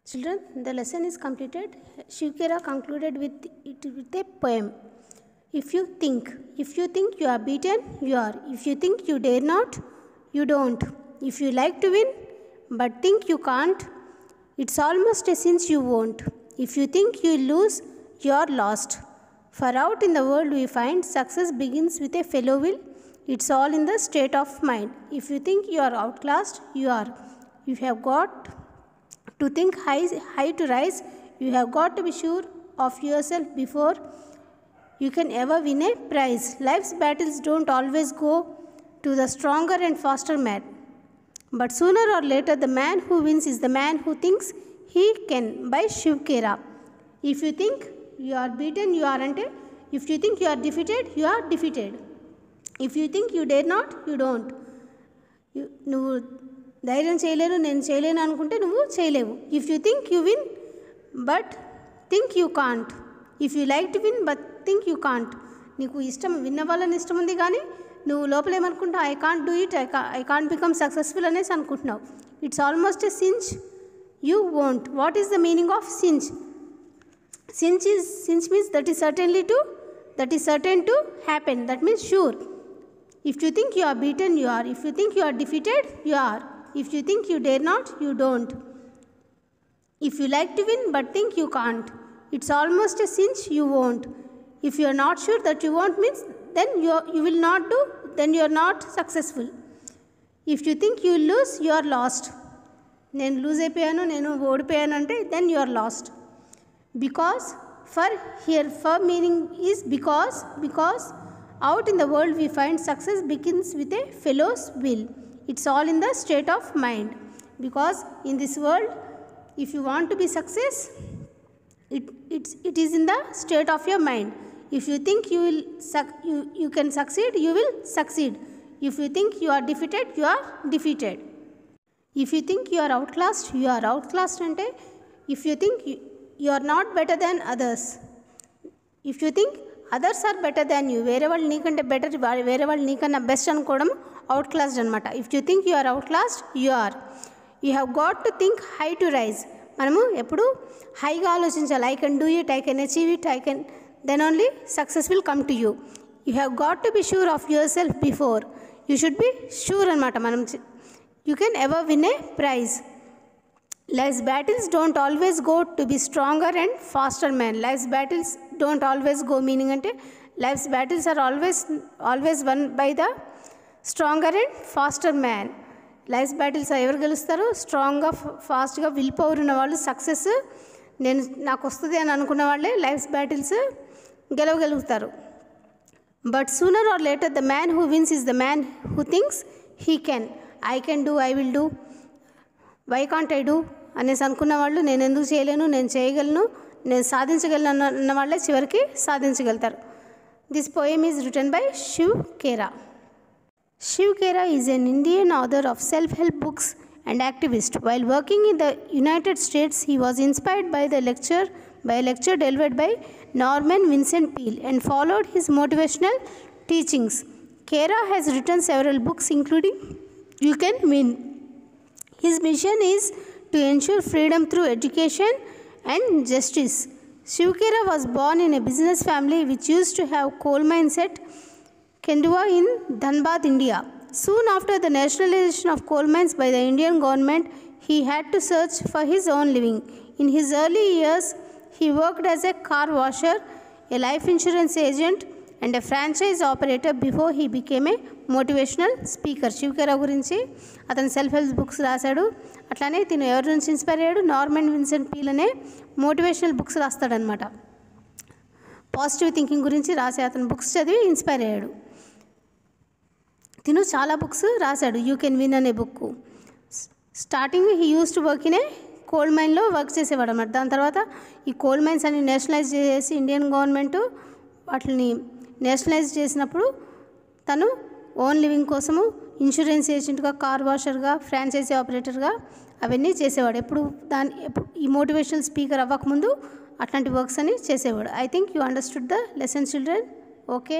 Children, the lesson is completed. Shiv Khera concluded with a poem. If you think you are beaten, you are. If you think you dare not, you don't. If you like to win, but think you can't, it's almost a cinch you won't. If you think you lose, you are lost. For out in the world we find success begins with a fellow will. It's all in the state of mind. If you think you are outclassed, you are. You have got to think high to rise. You have got to be sure of yourself before you can ever win a prize. Life's battles don't always go to the stronger and faster man. But sooner or later, the man who wins is the man who thinks he can. By Shiv Khera. If you think you are beaten, you aren't. If you think you are defeated, you are defeated. If you think you dare not, you don't. నువ్వు ధైర్యం చేయలేను, నేను చేయలేను అనుకుంటే నువ్వు చేయలేవు. If you think you win but think you can't. If you like to win but think you can't. నీకు ఇష్టం, విన్న వాళ్ళని ఇష్టం ఉంది కానీ నువ్వు లోపల ఏమనుకుంటావు, I can't do it, I can't become successful అనేసి అనుకుంటున్నావు. It's almost a cinch you won't. What is the meaning of cinch? Cinch means that is certain to happen. That means sure. If you think you are beaten, you are. If you think you are defeated, you are. If you think you dare not, you don't. If you like to win but think you can't, it's almost a cinch you won't. If you are not sure that you won't means then you will not do, then you are not successful. If you think you lose, you are lost. నేను loose అయిపోయాను, నేను ఓడిపోయాను అంటే then you are lost. Because for meaning is because out in the world we find success begins with a fellow's will. It's all in the state of mind. Because in this world, if you want to be success, it is in the state of your mind. If you think you can succeed, you will succeed. If you think you are defeated, you are defeated. If you think you are outclassed, you are outclassed. Ante if you think you are not better than others. If you think others are better than you, వేరే వాళ్ళు నీకంటే better, వేరే వాళ్ళు నీకన్నా best అనుకోవడం outclassed అనమాట. If you think you are outclassed, you are. You have got to think high to rise. మనము ఎప్పుడు హైగా ఆలోచించాలి. I can do it, I can achieve it, then only success will come to you. You have got to be sure of yourself before. You should be sure అనమాట. మనం you can ever win a prize. Life's battles don't always go to be stronger and faster man. Life's battles don't always go, meaning ante life's battles are always won by the stronger and faster man. Life's battles ఎవరు గెలుస్తారు? స్ట్రాంగ్గా ఫాస్ట్గా will power ఉన్న వాళ్ళు, success నాకు వస్తుంది అని అనుకున్న వాళ్ళే లైఫ్స్ బ్యాటిల్స్ గెలవగలుగుతారు. But sooner or later the man who wins is the man who thinks he can. I can do, I will do, why can't I do అనేసి అనుకున్న వాళ్ళు, నేను ఎందుకు చేయలేను, నేను చేయగలను, నేను సాధించగలను అన్న వాళ్ళే చివరికి సాధించగలుగుతారు. This poem is written by Shiv Khera. Shiv Khera is an Indian author of self-help books and activist. While working in the United States, he was inspired by a lecture delivered by Norman Vincent Peale and followed his motivational teachings. Khera has written several books including You Can Win. His mission is to ensure freedom through education and justice. Shiv Khera was born in a business family which used to have coal mines at Kendua in Dhanbad, India. Soon after the nationalization of coal mines by the Indian government, he had to search for his own living. In his early years, he worked as a car washer, a life insurance agent, and a franchise operator before he became a motivational speaker. Shiv Khera గురించి అతను self help books రాశాడు. అట్లానే తిను ఎవరి నుంచి inspire అయ్యాడు? Norman Vincent peel అనే motivational books రాస్తాడనమాట. Positive thinking గురించి రాసే అతను బుక్స్ చదివి ఇన్స్పైర్ అయ్యాడు. తిను చాలా బుక్స్ రాశాడు. యూ కెన్ విన్ అనే book. Starting he uses to work in a coal మైన్లో వర్క్ చేసేవాడు అనమాట. దాని తర్వాత ఈ కోల్ మైన్స్ అన్ని నేషనలైజ్ చేసి ఇండియన్ గవర్నమెంట్ వాటిని నేషనలైజ్ చేసినప్పుడు తను ఓన్ లివింగ్ కోసము ఇన్సూరెన్స్ ఏజెంట్గా, కార్ వాషర్గా, ఫ్రాంచైజీ ఆపరేటర్గా అవన్నీ చేసేవాడు. ఎప్పుడు ఈ మోటివేషనల్ స్పీకర్ అవ్వకముందు అట్లాంటి వర్క్స్ అని చేసేవాడు. I think you understood the lesson children. Okay.